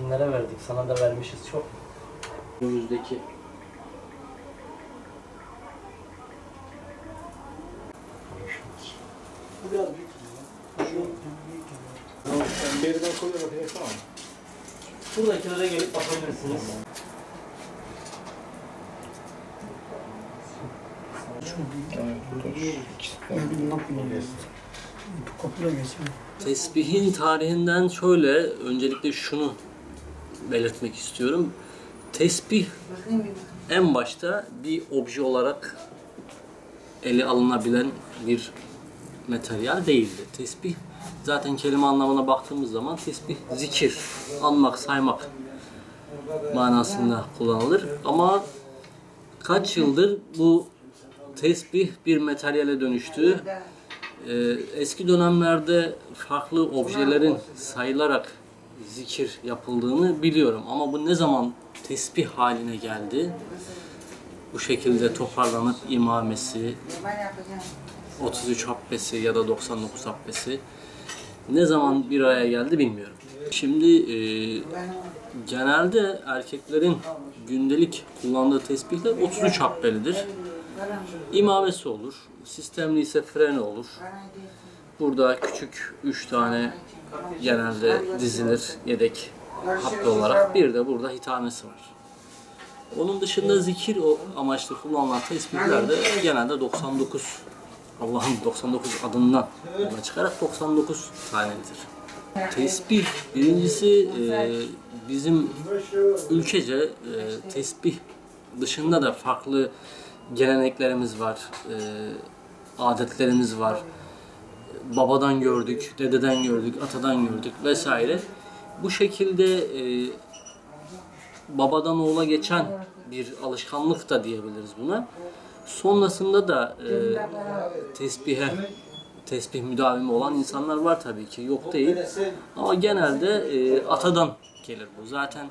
kimlere verdik? Sana da vermişiz çok. Önümüzdeki. Bu biraz büyük. Geriden koyuyor bakayım, tamam. Buradakilere gelip bakabilirsiniz. Tesbihin tarihinden şöyle, öncelikle şunu belirtmek istiyorum. Tesbih en başta bir obje olarak ele alınabilen bir materyal değildi. Tesbih zaten kelime anlamına baktığımız zaman tesbih zikir, anmak, saymak manasında kullanılır. Ama kaç yıldır bu tesbih bir materyale dönüştü. Eski dönemlerde farklı objelerin sayılarak zikir yapıldığını biliyorum. Ama bu ne zaman tesbih haline geldi? Bu şekilde toparlanıp imamesi, 33 habbesi ya da 99 habbesi ne zaman bir araya geldi bilmiyorum. Şimdi genelde erkeklerin gündelik kullandığı tesbihler 33 habbelidir. İmamesi olur, sistemli ise freni olur. Burada küçük 3 tane genelde dizilir yedek habbe olarak. Bir de burada hitamesi var. Onun dışında zikir amaçlı kullanılan tesbihler de genelde 99, Allah'ın 99 adından yola çıkarak 99 tanedir. Tesbih birincisi bizim ülkece tesbih dışında da farklı geleneklerimiz var, adetlerimiz var. Babadan gördük, dededen gördük, atadan gördük vesaire. Bu şekilde babadan oğula geçen bir alışkanlık da diyebiliriz buna. Sonrasında da tesbih müdavimi olan insanlar var tabii ki, yok değil. Ama genelde atadan gelir bu. Zaten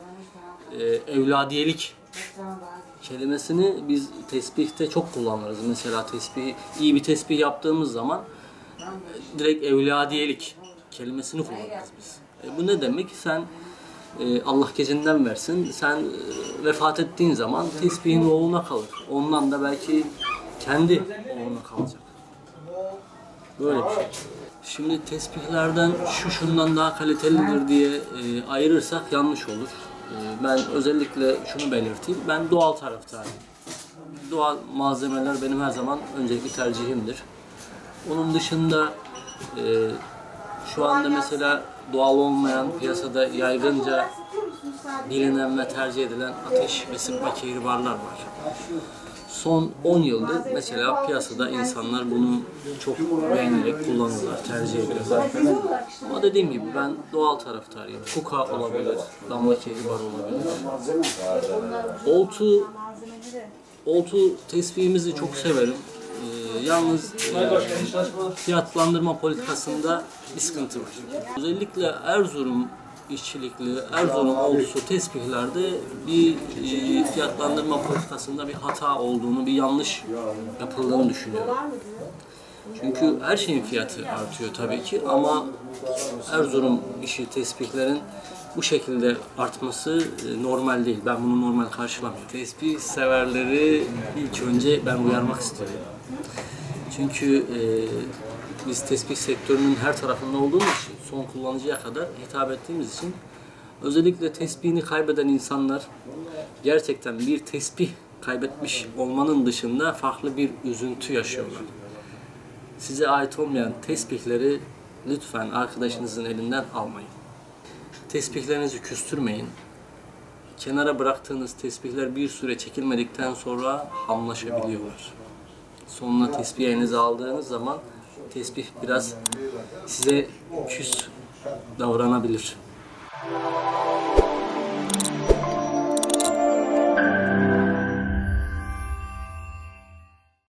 evladiyelik kelimesini biz tesbihte çok kullanırız. Mesela iyi bir tesbih yaptığımız zaman direkt evladiyelik kelimesini kullanırız biz. Bu ne demek? Sen Allah gecinden versin, sen vefat ettiğin zaman tesbihin oğluna kalır. Ondan da belki kendi oğluna kalacak. Böyle bir şey. Şimdi tesbihlerden şundan daha kalitelidir diye ayırırsak yanlış olur. Ben özellikle şunu belirteyim, ben doğal taraftarıyım. Doğal malzemeler benim her zaman öncelikli tercihimdir. Onun dışında şu anda mesela doğal olmayan, piyasada yaygınca bilinen ve tercih edilen ateş ve sıkma kehribarlar var. Son 10 yıldır mesela piyasada insanlar bunu çok beğenerek kullanıyorlar, tercih ediyorlar. Ama dediğim gibi ben doğal taraftarıyım. Kuka olabilir, damla kehribar olabilir. Oltu tesbihimizi çok severim. Yalnız fiyatlandırma politikasında bir sıkıntı var. Özellikle Erzurum işçilikli, Erzurum oltusu tespihlerde bir fiyatlandırma politikasında bir hata olduğunu, bir yanlış yapıldığını düşünüyorum. Çünkü her şeyin fiyatı artıyor tabii ki ama Erzurum işi tespihlerin bu şekilde artması normal değil. Ben bunu normal karşılamıyorum. Tesbih severleri ilk önce ben uyarmak istiyorum. Çünkü biz tesbih sektörünün her tarafında olduğumuz için, son kullanıcıya kadar hitap ettiğimiz için özellikle tesbihini kaybeden insanlar gerçekten bir tesbih kaybetmiş olmanın dışında farklı bir üzüntü yaşıyorlar. Size ait olmayan tesbihleri lütfen arkadaşınızın elinden almayın. Tesbihlerinizi küstürmeyin. Kenara bıraktığınız tesbihler bir süre çekilmedikten sonra hamlaşabiliyorlar. Sonuna tesbih elinize aldığınız zaman tesbih biraz size küs davranabilir.